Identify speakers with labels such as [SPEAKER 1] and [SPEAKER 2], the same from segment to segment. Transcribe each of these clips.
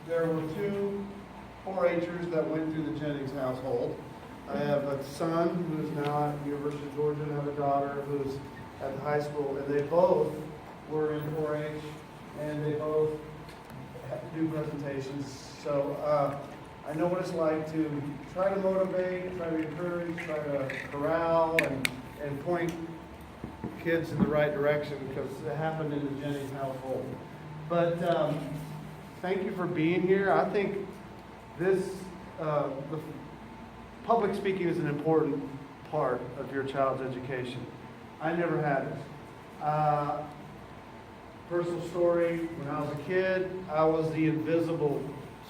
[SPEAKER 1] there were two 4-Hers that went through the Jennings household. I have a son who's now at the University of Georgia, and I have a daughter who's at the high school, and they both were in 4-H, and they both do presentations. So I know what it's like to try to motivate, try to encourage, try to corral, and point kids in the right direction, because it happened in the Jennings household. But thank you for being here. I think the public speaking is an important part of your child's education. I never had it. Personal story, when I was a kid, I was the invisible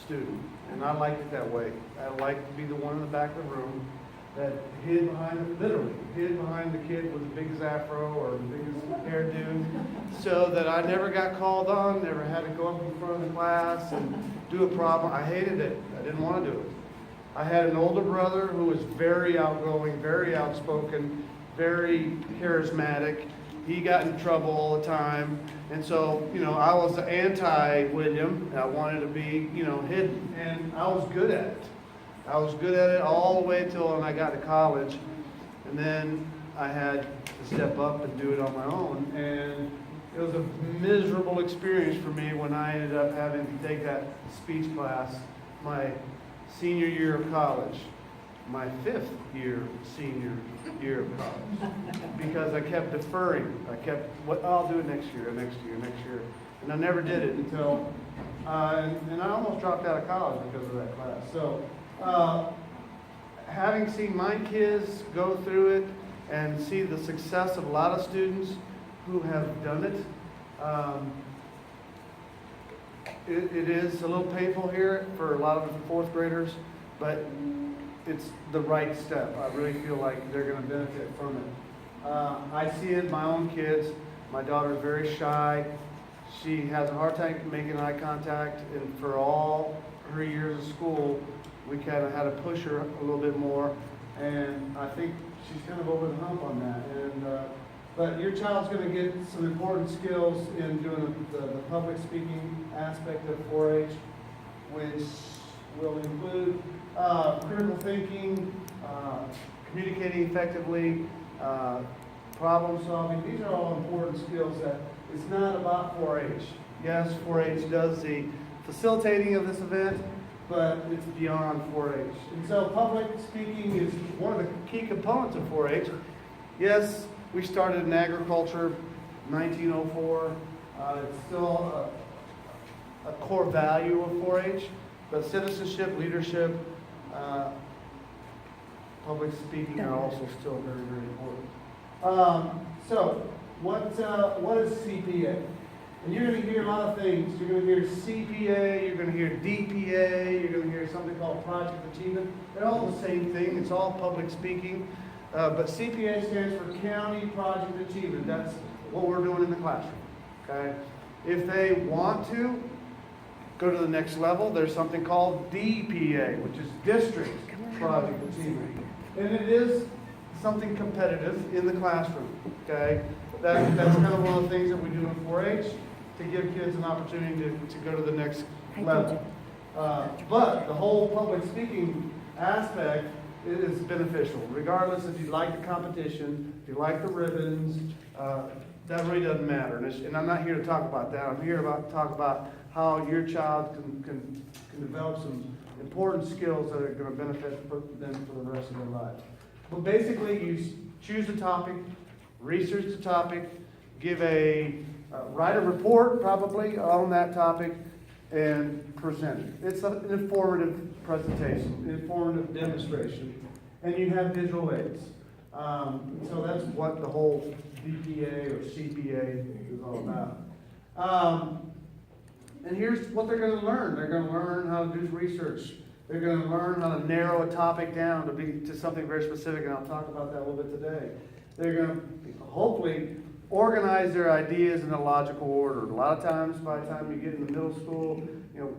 [SPEAKER 1] student, and I liked it that way. I liked to be the one in the back of the room that hid behind, literally, hid behind the kid with the biggest afro or the biggest hairdo, so that I never got called on, never had to go up in front of the class and do a problem. I hated it. I didn't want to do it. I had an older brother who was very outgoing, very outspoken, very charismatic. He got in trouble all the time. And so, I was the anti-William. I wanted to be, hidden. And I was good at it. I was good at it all the way till I got to college. And then I had to step up and do it on my own. And it was a miserable experience for me when I ended up having to take that speech class my senior year of college, my 5th year, senior year of college, because I kept deferring. I'll do it next year. And I never did it until, and I almost dropped out of college because of that class. So, having seen my kids go through it and see the success of a lot of students who have done it, it is a little painful here for a lot of the 4th graders, but it's the right step. I really feel like they're going to benefit from it. I see it in my own kids. My daughter is very shy. She has a hard time making eye contact, and for all her years of school, we kind of had to push her a little bit more, and I think she's kind of over the hump on that. And but your child's going to get some important skills in doing the public speaking aspect of 4-H, which will include critical thinking, communicating effectively, problem solving. These are all important skills that it's not about 4-H. Yes, 4-H does the facilitating of this event, but it's beyond 4-H. And so public speaking is one of the key components of 4-H. Yes, we started in agriculture, 1904. It's still a core value of 4-H, but citizenship, leadership, public speaking are also still very, very important. So, what is CPA? And you're going to hear a lot of things. You're going to hear CPA, you're going to hear DPA, you're going to hear something called Project Achievement. They're all the same thing. It's all public speaking. But CPA stands for County Project Achievement. That's what we're doing in the classroom. Okay? If they want to go to the next level, there's something called DPA, which is District Project Achievement. And it is something competitive in the classroom. Okay? That's kind of one of the things that we do in 4-H to give kids an opportunity to go to the next level. But the whole public speaking aspect is beneficial, regardless if you like the competition, if you like the ribbons, that really doesn't matter. And I'm not here to talk about that. I'm here to talk about how your child can develop some important skills that are going to benefit them for the rest of their lives. But basically, you choose a topic, research the topic, write a report probably on that topic, and present it. It's an informative presentation, informative demonstration, and you have visual aids. So that's what the whole DPA or CPA is all about. And here's what they're going to learn. They're going to learn how to do research. They're going to learn how to narrow a topic down to something very specific, and I'll talk about that a little bit today. They're going to hopefully organize their ideas in a logical order. A lot of times, by the time you get into middle school,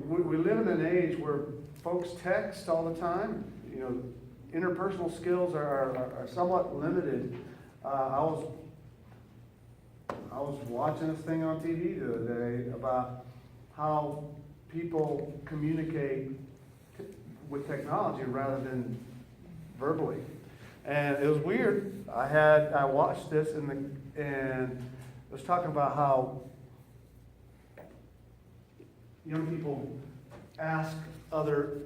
[SPEAKER 1] we live in an age where folks text all the time. Interpersonal skills are somewhat limited. I was watching this thing on TV the other day about how people communicate with technology rather than verbally. And it was weird. I watched this and it was talking about how young people ask other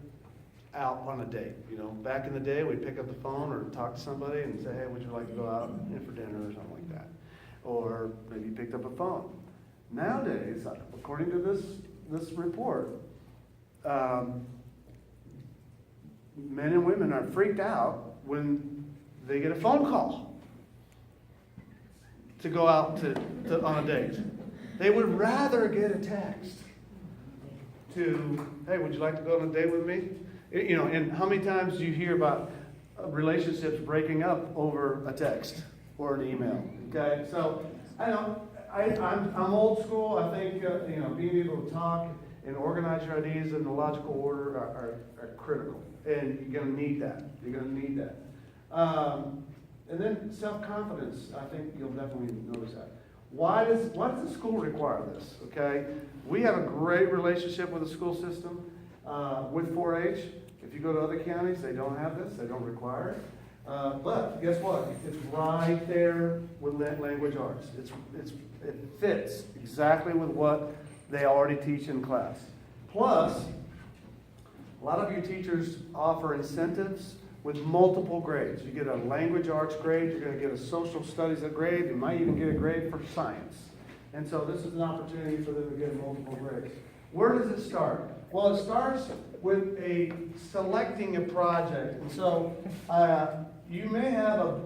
[SPEAKER 1] out on a date. You know, back in the day, we'd pick up the phone or talk to somebody and say, hey, would you like to go out in for dinner or something like that? Or maybe you picked up a phone. Nowadays, according to this report, men and women are freaked out when they get a phone call to go out on a date. They would rather get a text to, hey, would you like to go on a date with me? You know, and how many times do you hear about relationships breaking up over a text or an email? Okay, so I'm old school. I think being able to talk and organize your ideas in a logical order are critical, and you're going to need that. You're going to need that. And then self-confidence. I think you'll definitely notice that. Why does the school require this? Okay, we have a great relationship with the school system with 4-H. If you go to other counties, they don't have this. They don't require it. But guess what? It's right there with language arts. It fits exactly with what they already teach in class. Plus, a lot of your teachers offer incentives with multiple grades. You get a language arts grade, you're going to get a social studies grade, you might even get a grade for science. And so this is an opportunity for them to get multiple grades. Where does it start? Well, it starts with selecting a project. And so you may have a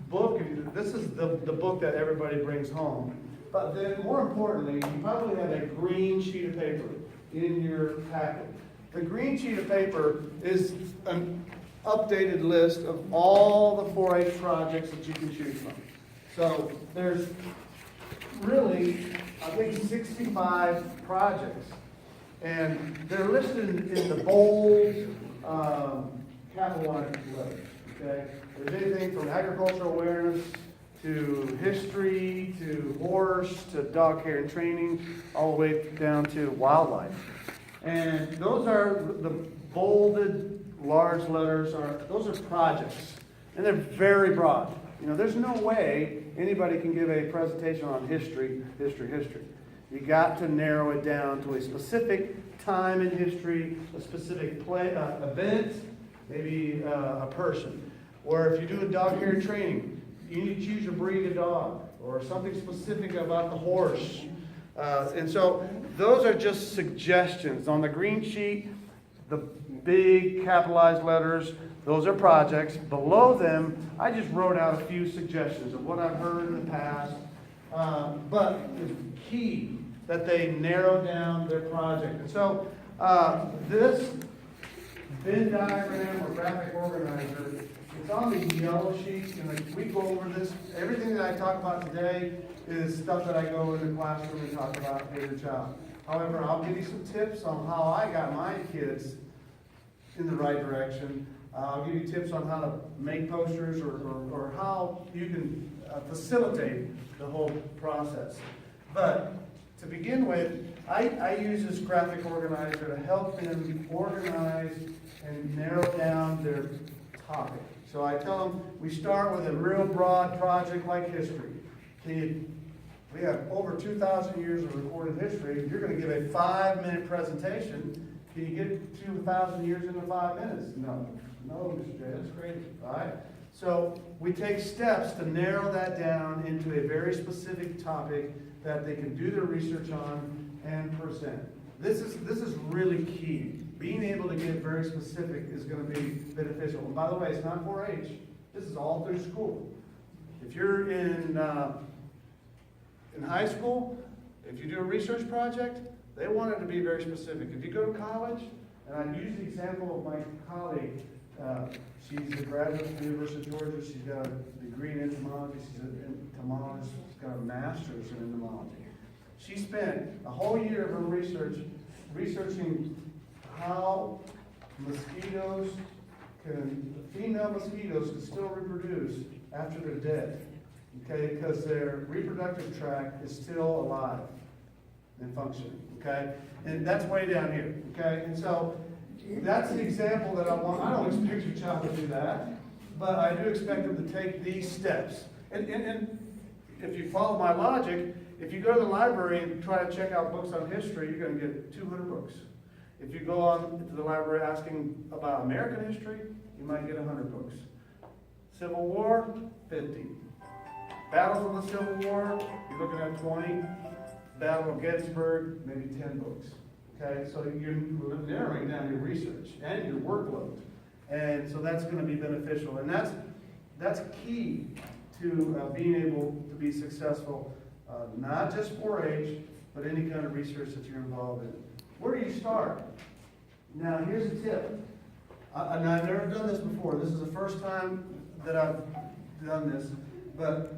[SPEAKER 1] book, this is the book that everybody brings home. But then more importantly, you probably have a green sheet of paper in your packet. The green sheet of paper is an updated list of all the 4-H projects that you can choose from. So there's really, I think, 65 projects. And they're listed in the bold, capitalized letters. Okay? There's anything from agricultural awareness to history, to horse, to dog care and training, all the way down to wildlife. And those are the bolded large letters, those are projects. And they're very broad. You know, there's no way anybody can give a presentation on history. You got to narrow it down to a specific time in history, a specific event, maybe a person. Or if you're doing dog care and training, you need to choose your breed of dog or something specific about the horse. And so those are just suggestions. On the green sheet, the big capitalized letters, those are projects. Below them, I just wrote out a few suggestions of what I've heard in the past. But it's key that they narrow down their project. And so this Venn diagram or graphic organizer, it's on the yellow sheet, and we go over this. Everything that I talk about today is stuff that I go in the classroom and talk about with your child. However, I'll give you some tips on how I got my kids in the right direction. I'll give you tips on how to make posters or how you can facilitate the whole process. But to begin with, I use this graphic organizer to help them organize and narrow down their topic. So I tell them, we start with a real broad project like history. We have over 2,000 years of recorded history. You're going to give a 5-minute presentation. Can you get 2,000 years into 5 minutes? No, Mr. J, that's crazy. All right? So we take steps to narrow that down into a very specific topic that they can do their research on and present. This is really key. Being able to get very specific is going to be beneficial. And by the way, it's not 4-H. This is all through school. If you're in high school, if you do a research project, they want it to be very specific. If you go to college, and I use the example of my colleague, she's a graduate from the University of Georgia. She's got a degree in entomology. She's an entomologist. She's got a master's in entomology. She spent a whole year of her research researching how female mosquitoes can still reproduce after they're dead. Okay, because their reproductive tract is still alive. and functioning, okay? And that's way down here, okay? And so that's an example that I want. I don't expect your child to do that, but I do expect them to take these steps. And if you follow my logic, if you go to the library and try to check out books on history, you're going to get 200 books. If you go on to the library asking about American history, you might get 100 books. Civil War, 50. Battles of the Civil War, you're looking at 20. Battle of Gettysburg, maybe 10 books. Okay, so you're narrowing down your research and your workload. And so that's going to be beneficial. And that's key to being able to be successful, not just 4-H, but any kind of research that you're involved in. Where do you start? Now, here's a tip. And I've never done this before. This is the first time that I've done this. But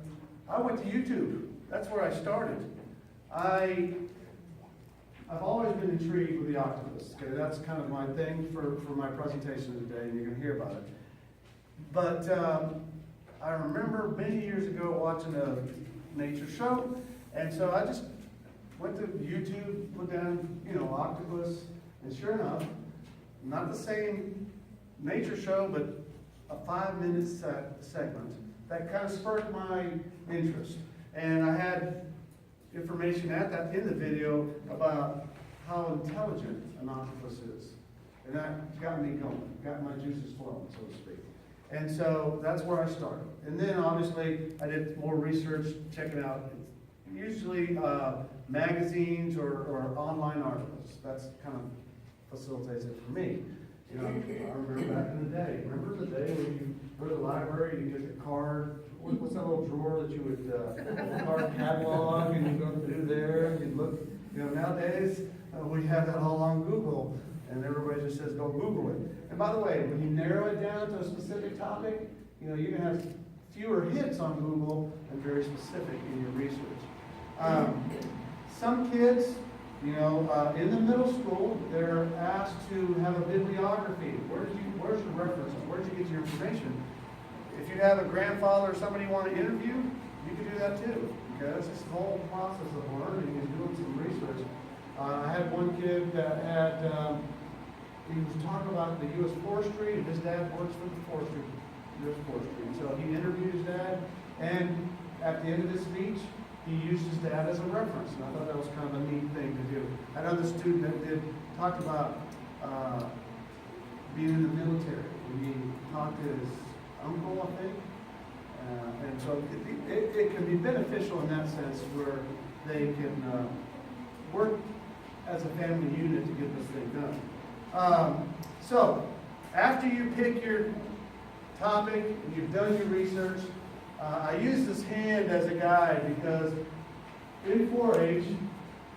[SPEAKER 1] I went to YouTube. That's where I started. I've always been intrigued with the octopus. Okay, that's kind of my thing for my presentation today, and you're going to hear about it. But I remember many years ago watching a nature show, and so I just went to YouTube, put down, octopus, and sure enough, not the same nature show, but a 5-minute segment that kind of spurred my interest. And I had information in the video about how intelligent an octopus is. And that got me going, got my juices flowing, so to speak. And so that's where I started. And then obviously I did more research, checking out usually magazines or online articles. That's kind of facilitates it for me. I remember back in the day. Remember the day when you go to the library, you get the card. What's that little drawer that you would card catalog and you go through there and you look? Nowadays we have that all on Google, and everybody just says go Google it. And by the way, when you narrow it down to a specific topic, you can have fewer hits on Google and very specific in your research. Some kids, in the middle school, they're asked to have a bibliography. Where's your references? Where did you get your information? If you have a grandfather or somebody you want to interview, you can do that too. Okay, that's this whole process of learning and doing some research. I had one kid that had, he was talking about the U.S. Forestry, and his dad works for the U.S. Forestry. So he interviewed his dad, and at the end of his speech, he used his dad as a reference, and I thought that was kind of a neat thing to do. I know the student that talked about being in the military, and he talked to his uncle, I think, and so it can be beneficial in that sense where they can work as a family unit to get this thing done. So, after you pick your topic and you've done your research, I use this hand as a guide because in 4-H,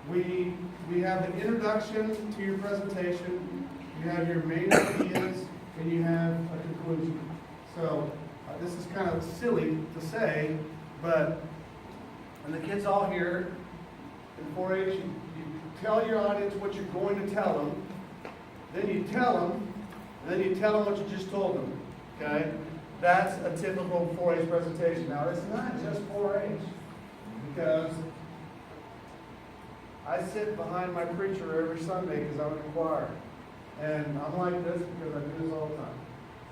[SPEAKER 1] we have an introduction to your presentation, you have your main ideas, and you have a conclusion. So this is kind of silly to say, but when the kids all here in 4-H, you tell your audience what you're going to tell them, then you tell them, and then you tell them what you just told them, okay? That's a typical 4-H presentation. Now, it's not just 4-H, because I sit behind my preacher every Sunday because I'm in the choir. And I'm like this because I do this all the time.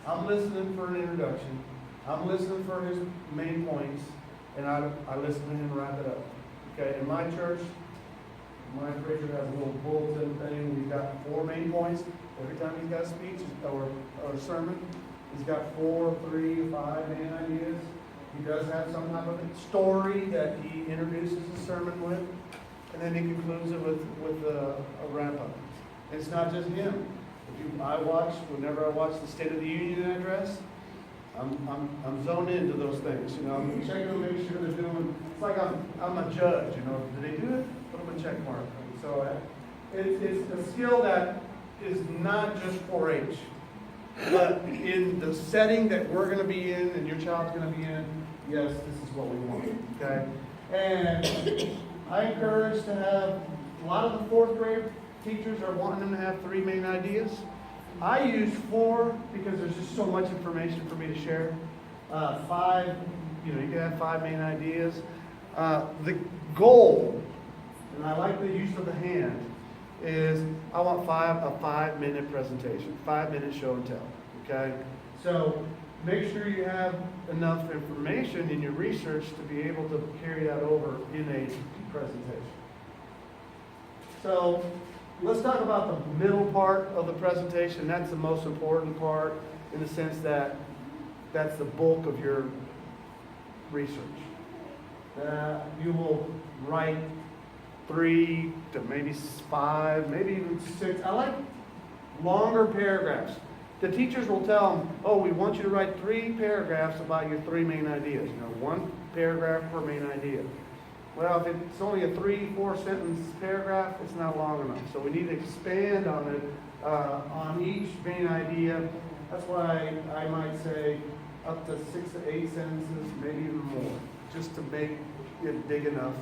[SPEAKER 1] I'm listening for an introduction. I'm listening for his main points, and I listen to him wrap it up. Okay, in my church, my preacher has a little bulletin thing. We've got 4 main points. Every time he's got a speech or a sermon, he's got 4, 3, 5 main ideas. He does have some type of story that he introduces the sermon with, and then he concludes it with a wrap-up. It's not just him. Whenever I watch the State of the Union address, I'm zoned into those things. I'm checking to make sure they're doing. It's like I'm a judge. Did they do it? Put them a check mark. So it's a skill that is not just 4-H, but in the setting that we're going to be in and your child's going to be in. Yes, this is what we want. Okay, and I encourage to have a lot of the 4th grade teachers are wanting them to have 3 main ideas. I use 4 because there's just so much information for me to share. 5, you can have 5 main ideas. The goal, and I like the use of the hand, is I want a 5-minute presentation, 5-minute show and tell, okay? So make sure you have enough information in your research to be able to carry that over in a presentation. So let's talk about the middle part of the presentation. That's the most important part in the sense that that's the bulk of your research. You will write 3 to maybe 5, maybe even 6. I like longer paragraphs. The teachers will tell them, oh, we want you to write 3 paragraphs about your 3 main ideas. 1 paragraph per main idea. Well, if it's only a 3-4 sentence paragraph, it's not long enough. So we need to expand on it, on each main idea. That's why I might say up to 6 to 8 sentences, maybe even more, just to make it big enough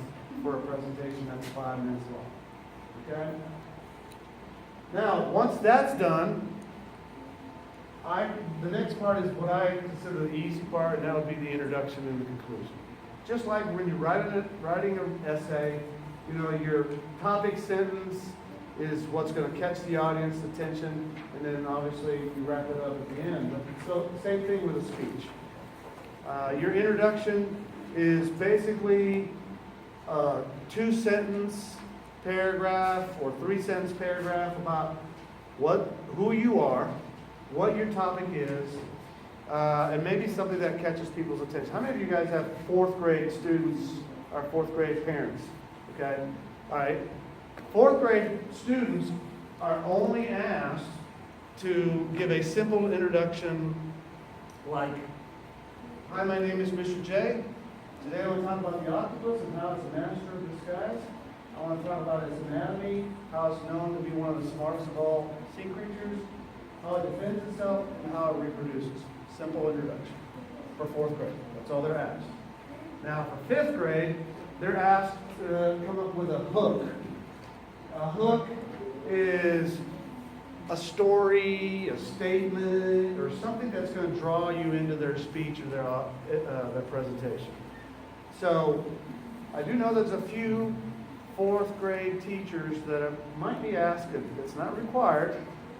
[SPEAKER 1] for a presentation that's 5 minutes long. Okay? Now, once that's done, the next part is what I consider the easy part, and that would be the introduction and the conclusion. Just like when you're writing an essay, your topic sentence is what's going to catch the audience attention, and then obviously you wrap it up at the end. So same thing with a speech. Your introduction is basically a 2-sentence paragraph or 3-sentence paragraph about who you are, what your topic is, and maybe something that catches people's attention. How many of you guys have 4th grade students or 4th grade parents? Okay, all right. 4th grade students are only asked to give a simple introduction like, hi, my name is Mr. J. Today I want to talk about the octopus and how it's a master of disguise. I want to talk about its anatomy, how it's known to be one of the smartest of all sea creatures, how it defends itself, and how it reproduces. Simple introduction for 4th grade. That's all they're asked. Now for 5th grade, they're asked to come up with a hook. A hook is a story, a statement, or something that's going to draw you into their speech or their presentation. So I do know there's a few 4th grade teachers that might be asking. It's not required,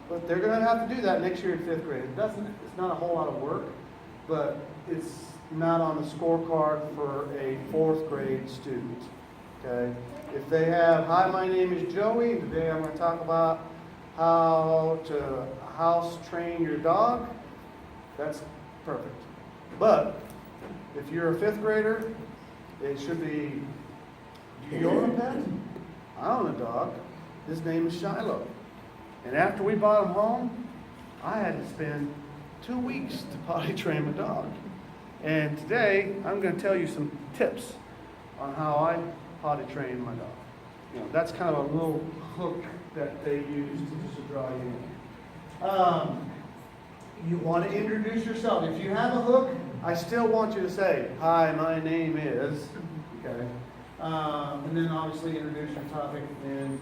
[SPEAKER 1] but they're going to have to do that next year in 5th grade. It's not a whole lot of work, but it's not on the scorecard for a 4th grade student. Okay? If they have, hi, my name is Joey, and today I'm going to talk about how to house train your dog, that's perfect. But if you're a 5th grader, it should be, do you own a pet? I own a dog. His name is Shiloh. And after we brought him home, I had to spend 2 weeks to potty train my dog. And today, I'm going to tell you some tips on how I potty train my dog. That's kind of a little hook that they use to draw you in. You want to introduce yourself. If you have a hook, I still want you to say, hi, my name is, okay? And then obviously introduce your topic and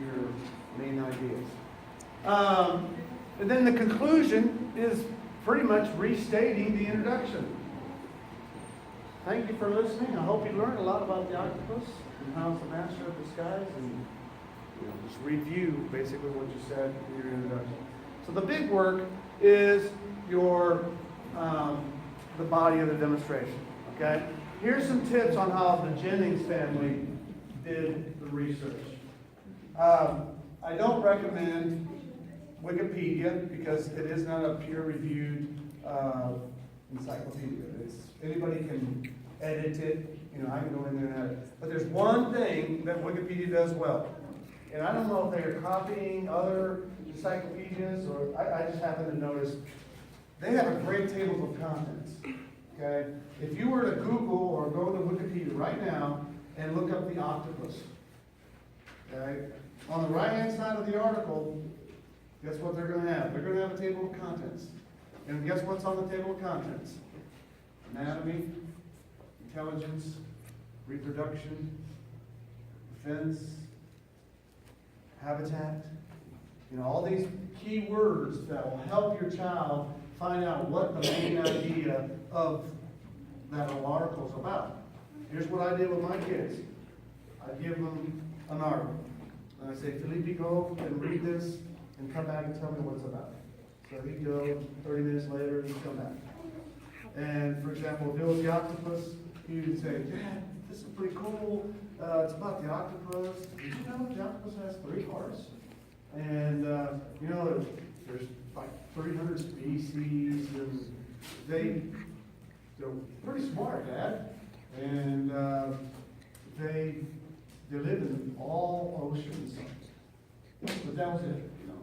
[SPEAKER 1] your main ideas. And then the conclusion is pretty much restating the introduction. Thank you for listening. I hope you learned a lot about the octopus and how it's a master of disguise, and just review basically what you said in your introduction. So the big work is the body of the demonstration. Okay? Here's some tips on how the Jennings family did the research. I don't recommend Wikipedia because it is not a peer-reviewed encyclopedia. Anybody can edit it. I can go in there and edit it. But there's one thing that Wikipedia does well. And I don't know if they're copying other encyclopedias, or I just happen to notice they have a great table of contents. Okay? If you were to Google or go to Wikipedia right now and look up the octopus, okay? On the right-hand side of the article, guess what they're going to have? They're going to have a table of contents. And guess what's on the table of contents? Anatomy, intelligence, reproduction, defense, habitat. All these key words that will help your child find out what the main idea of that whole article is about. Here's what I did with my kids. I give them an article. And I say, Felipe, go and read this and come back and tell me what it's about. So he'd go, 30 minutes later, he'd come back. And for example, if it was the octopus, he would say, Dad, this is pretty cool. It's about the octopus. Did you know the octopus has 3 hearts? And you know, there's like 300 species, and they're pretty smart, Dad. And they live in all oceans. But that was it, you know.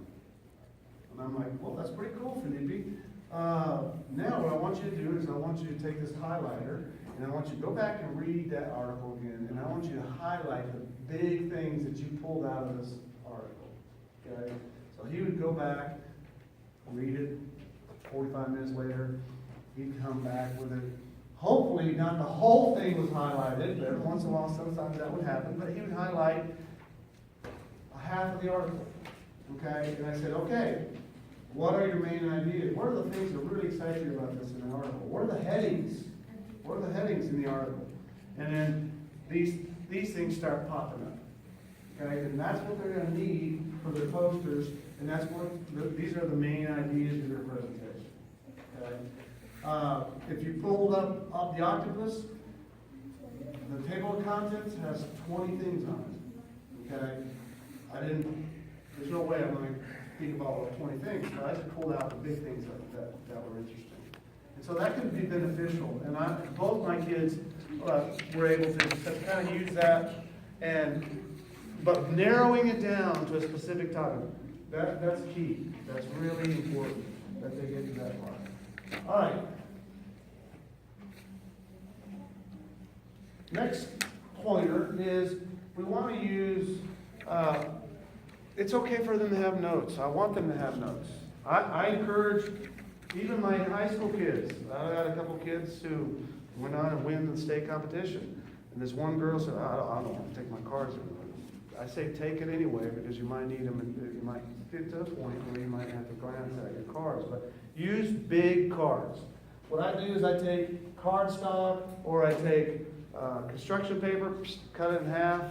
[SPEAKER 1] And I'm like, well, that's pretty cool, Felipe. Now what I want you to do is I want you to take this highlighter and I want you to go back and read that article again, and I want you to highlight the big things that you pulled out of this article. Okay? So he would go back, read it, 45 minutes later, he'd come back with it. Hopefully not the whole thing was highlighted, but every once in a while sometimes that would happen, but he would highlight half of the article. Okay? And I said, okay, what are your main ideas? What are the things that really excite you about this in the article? What are the headings? What are the headings in the article? And then these things start popping up. Okay? And that's what they're going to need for their posters, and that's what these are the main ideas of their presentation. Okay? If you pulled up the octopus, the table of contents has 20 things on it. Okay? There's no way I'm going to speak about all 20 things, but I just pulled out the big things that were interesting. And so that can be beneficial. And both my kids were able to kind of use that, but narrowing it down to a specific topic, that's key. That's really important that they get to that part. All right. Next pointer is we want to use, it's okay for them to have notes. I want them to have notes. I encourage even my high school kids. I had a couple kids who went on and win the state competition. And this one girl said, I don't want to take my cards anymore. I say take it anyway because you might need them, and you might get to a point where you might have to glance at your cards. But use big cards. What I do is I take cardstock, or I take construction paper, cut it in half.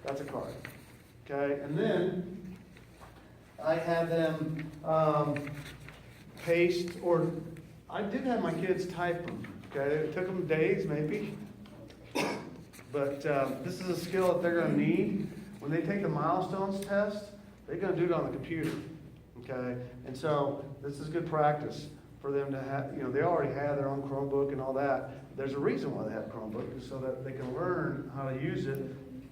[SPEAKER 1] That's a card. Okay, and then I have them paste, or I did have my kids type them. Okay, it took them days maybe, but this is a skill that they're going to need when they take the milestones test. They're going to do it on the computer. Okay, and so this is good practice for them to have. You know, they already have their own Chromebook and all that. There's a reason why they have Chromebook, is so that they can learn how to use it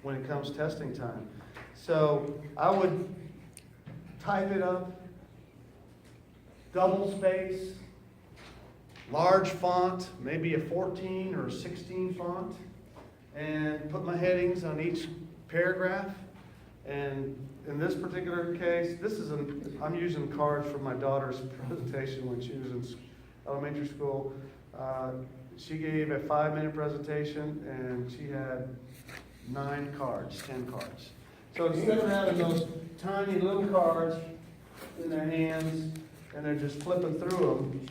[SPEAKER 1] when it comes testing time. So I would type it up, double space, large font, maybe a 14 or a 16 font, and put my headings on each paragraph. And in this particular case, I'm using cards from my daughter's presentation when she was in elementary school. She gave a 5-minute presentation, and she had 10 cards. So instead of having those tiny little cards in their hands and they're just flipping through them,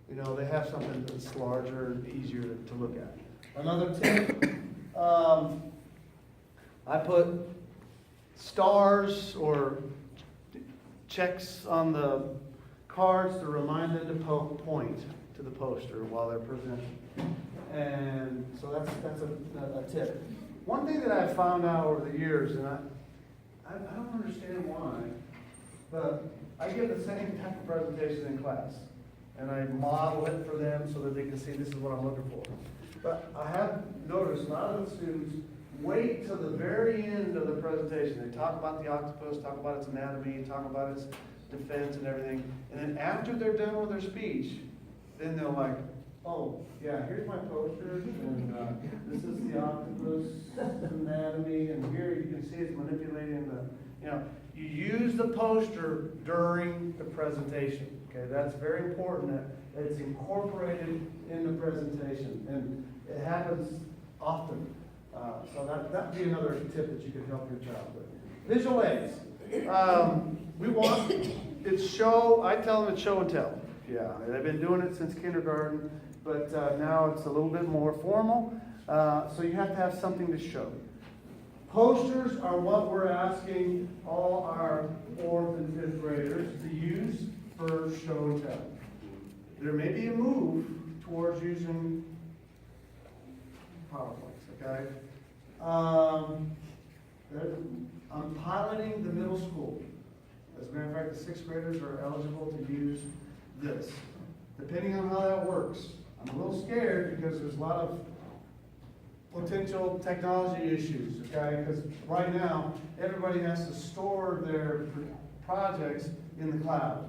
[SPEAKER 1] you know, they have something that's larger and easier to look at. Another tip, I put stars or checks on the cards to remind them to point to the poster while they're presenting. And so that's a tip. One thing that I've found out over the years, and I don't understand why, but I give the same type of presentation in class. And I model it for them so that they can see this is what I'm looking for. But I have noticed a lot of the students wait till the very end of the presentation. They talk about the octopus, talk about its anatomy, talk about its defense and everything. And then after they're done with their speech, then they're like, oh, yeah, here's my poster, and this is the octopus anatomy, and here you can see it's manipulating you use the poster during the presentation. Okay, that's very important that it's incorporated in the presentation, and it happens often. So that'd be another tip that you could help your child with. Visual aids. I tell them it's show and tell. Yeah, they've been doing it since kindergarten, but now it's a little bit more formal. So you have to have something to show. Posters are what we're asking all our 4th and 5th graders to use for show and tell. There may be a move towards using PowerPoints, okay? I'm piloting the middle school. As a matter of fact, the 6th graders are eligible to use this. Depending on how that works, I'm a little scared because there's a lot of potential technology issues, okay? Because right now, everybody has to store their projects in the cloud.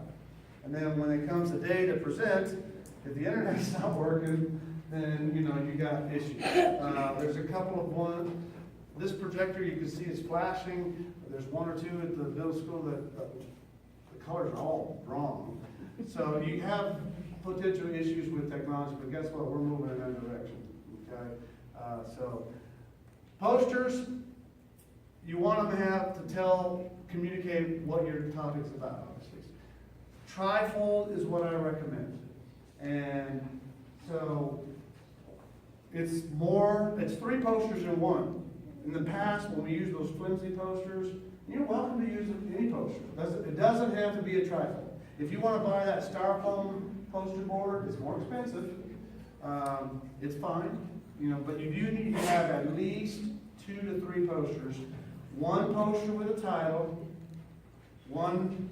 [SPEAKER 1] And then when it comes the day to present, if the internet's not working, then, you know, you got issues. There's a couple of this projector, you can see it's flashing. There's 1 or 2 at the middle school that the colors are all wrong. So you have potential issues with technology, but guess what? We're moving in that direction, okay? So posters, you want them to have to communicate what your topic's about, obviously. Trifold is what I recommend. And so it's 3 posters in one. In the past, when we used those flimsy posters, you're welcome to use any poster. It doesn't have to be a trifold. If you want to buy that styrofoam poster board, it's more expensive. It's fine, you know, but you do need to have at least 2 to 3 posters. 1 poster with a title, 1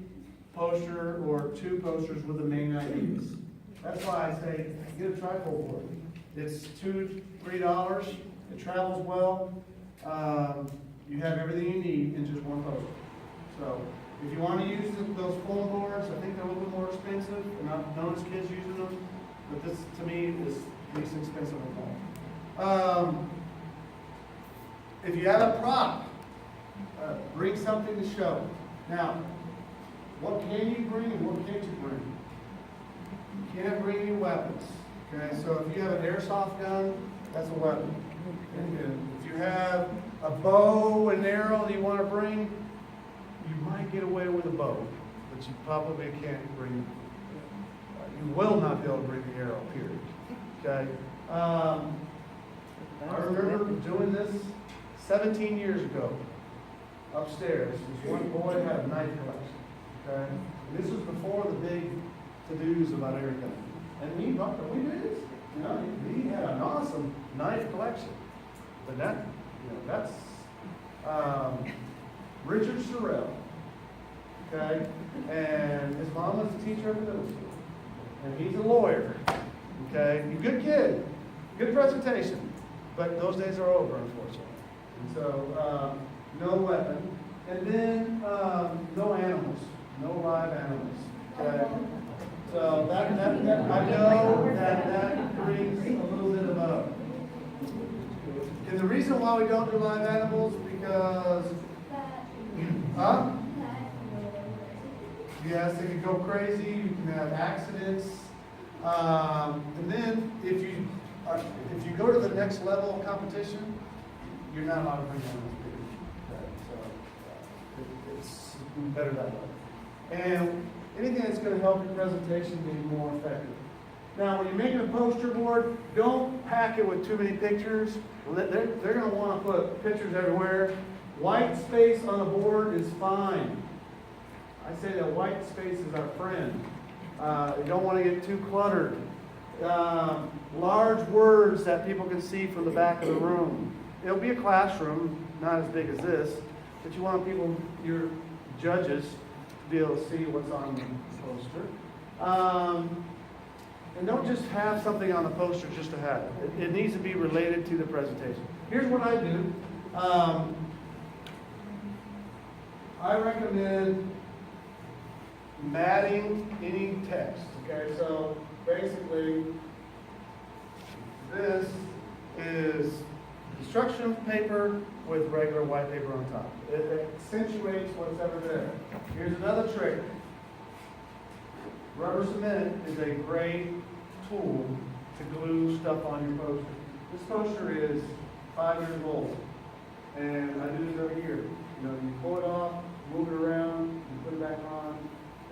[SPEAKER 1] poster or 2 posters with the main ideas. That's why I say get a trifold board. It's $2, $3. It travels well. You have everything you need in just 1 poster. So if you want to use those foam boards, I think they're a little bit more expensive, and I've noticed kids using them, but this to me is least expensive of all. If you have a prop, bring something to show. Now, what can you bring and what can't you bring? You can't bring any weapons. Okay, so if you have an airsoft gun, that's a weapon. And if you have a bow and arrow that you want to bring, you might get away with a bow, but you probably can't bring, you will not be able to bring the arrow, period. Okay? I remember doing this 17 years ago upstairs. This one boy had a knife collection. Okay? And this was before the big to-dos about everything. And we did this. You know, he had an awesome knife collection. But that's Richard Sorrell. Okay? And his mom was a teacher at the middle school. And he's a lawyer. Okay? He's a good kid. Good presentation. But those days are over, unfortunately. And so, no weapon. And then, no animals. No live animals. Okay? So that I know that brings a little bit of a... And the reason why we don't do live animals because... Huh? Yes, they can go crazy. You can have accidents. And then if you go to the next level of competition, you're not allowed to bring animals. So it's better that way. And anything that's going to help your presentation be more effective. Now, when you're making a poster board, don't pack it with too many pictures. They're going to want to put pictures everywhere. White space on a board is fine. I say that white space is our friend. You don't want to get too cluttered. Large words that people can see from the back of the room. It'll be a classroom, not as big as this, but you want people, your judges, to be able to see what's on the poster. And don't just have something on the poster just to have it. It needs to be related to the presentation. Here's what I do. I recommend matting any text. Okay, so basically, this is construction paper with regular white paper on top. It accentuates what's ever there. Here's another trick. Rubber cement is a great tool to glue stuff on your poster. This poster is 5 years old, and I do this every year. You know, you pull it off, move it around, you put it back on,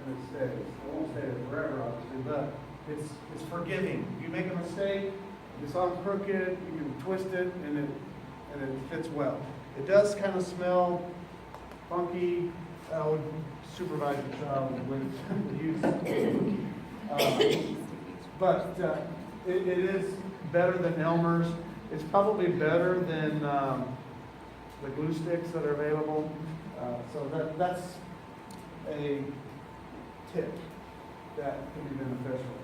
[SPEAKER 1] and it stays. It won't stay there forever, obviously, but it's forgiving. You make a mistake, it's all crooked, you can twist it, and it fits well. It does kind of smell funky. I would supervise your child with the use. But it is better than Elmer's. It's probably better than the glue sticks that are available. So that's a tip that can be beneficial.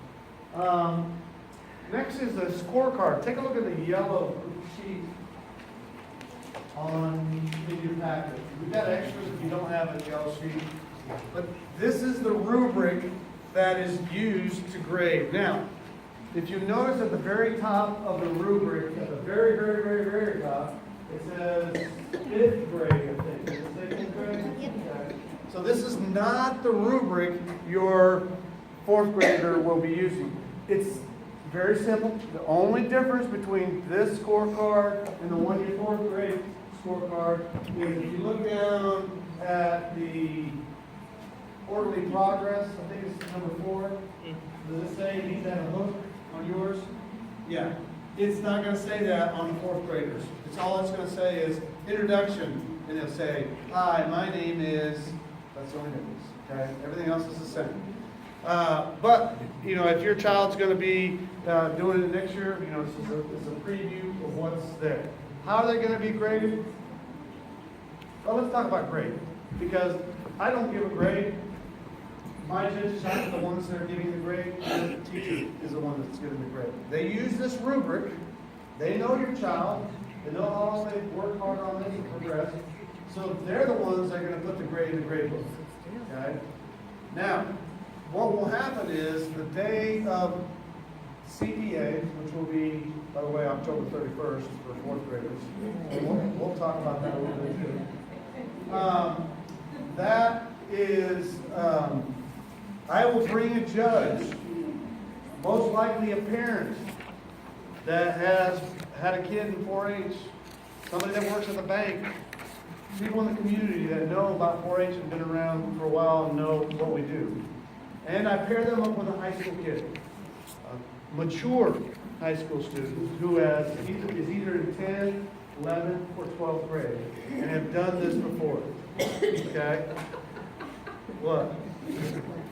[SPEAKER 1] Next is the scorecard. Take a look at the yellow sheet in your packet. We've got extras if you don't have a yellow sheet. But this is the rubric that is used to grade. Now, if you notice at the very top of the rubric, at the very, very, very, very top, it says 5th grade, I think. Does it say 5th grade? Okay. So this is not the rubric your 4th grader will be using. It's very simple. The only difference between this scorecard and the one your 4th grade scorecard is if you look down at the quarterly progress, I think it's number 4. Does it say he's at a hook on yours? Yeah. It's not going to say that on the 4th graders. It's all it's going to say is introduction, and it'll say, hi, my name is, that's the only difference, okay? Everything else is the same. But, you know, if your child's going to be doing it next year, you know, it's a preview of what's there. How are they going to be graded? Well, let's talk about grade, because I don't give a grade. My judges are the ones that are giving the grade, and the teacher is the one that's giving the grade. They use this rubric. They know your child. They know how long they've worked hard on this and progressed. So they're the ones that are going to put the grade in the grade book. Okay? Now, what will happen is the day of CPA, which will be, by the way, October 31st for 4th graders. We'll talk about that a little bit too. That is, I will bring a judge, most likely a parent that has had a kid in 4-H, somebody that works at the bank, people in the community that know about 4-H and been around for a while and know what we do. And I pair them up with a high school kid, a mature high school student who is either in 10th, 11th, or 12th grade and have done this before. Okay? What?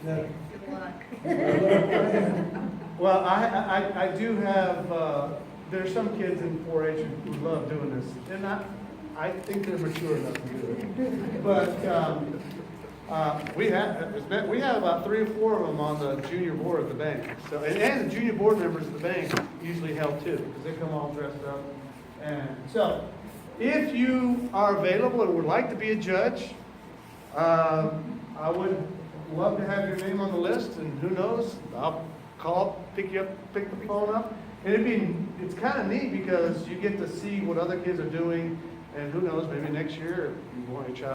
[SPEAKER 1] No. Well, I do have, there's some kids in 4-H who love doing this. They're not, I think they're mature enough to do it. But we have about 3 or 4 of them on the junior board at the bank. So, and the junior board members of the bank usually help too, because they come all dressed up. And so, if you are available and would like to be a judge, I would love to have your name on the list, and who knows, I'll call, pick you up, pick the phone up. And it's kind of neat because you get to see what other kids are doing, and who knows, maybe next year you want your child